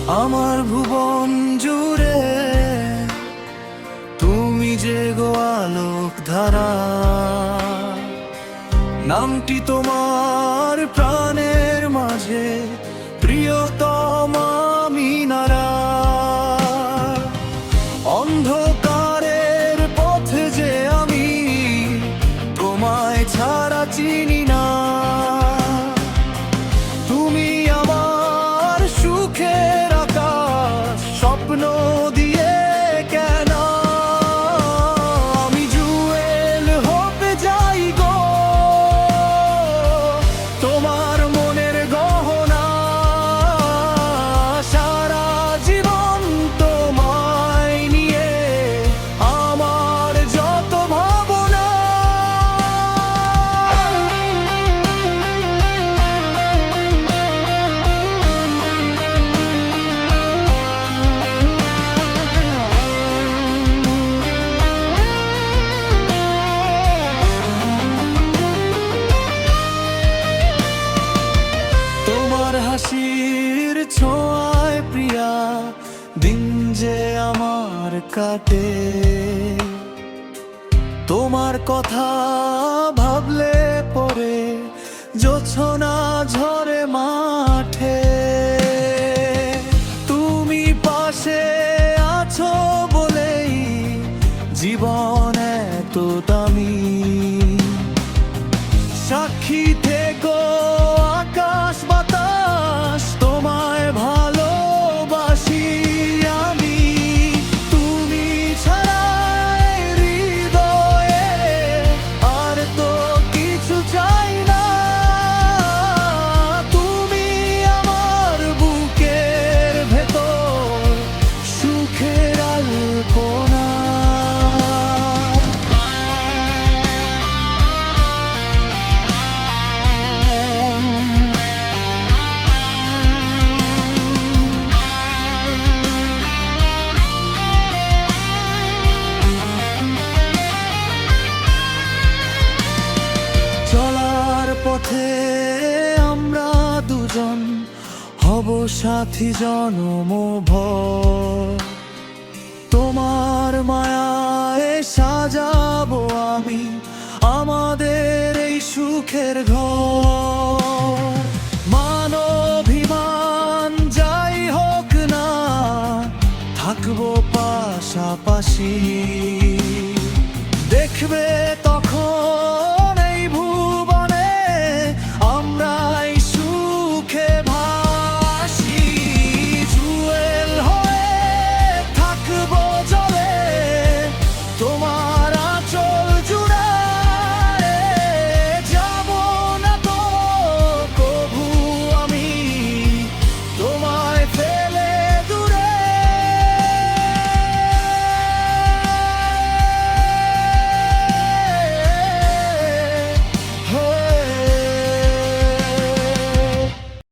আমার ভুবন জুড়ে তুমি যে গো আলোক ধারা, নামটি তোমার প্রাণের মাঝে প্রিয়তমা মিনারা। অন্ধকারের পথে যে আমি তোমায় ছাড়া চিনি না, তুমি আমার সুখের আকাশ স্বপ্ন দিয়ে কেন। আমি জুয়েল হতে যাই গো তোমার মনের গহনা, সারা জীবন তোমায় নিয়ে আমার যত ভাবনা। তোমার হাসির ছোঁয়ায় প্রিয়া দিন যে আমার কাটে, তোমার কথা ভাবলে পরে জোছনা ঝরে মাঠে। তুমি পাশে আছো বলেই জীবন এত দামি, সাক্ষী থেকো আকাশ বাতাস তোমায় ভালোবাসি আমি। তুমি ছাড়া হৃদয়ে আর তো কিছু চাই না, তুমি আমার বুকের ভেতর সুখের আলপনা। চলার পথে আমরা দুজন হব সাথী জনমভর, তোমার মায়ায় সাজাবো আমি আমাদের এই সুখের ঘর। মান অভিমান যাই হোক না থাকবো পাশাপাশি, দেখবে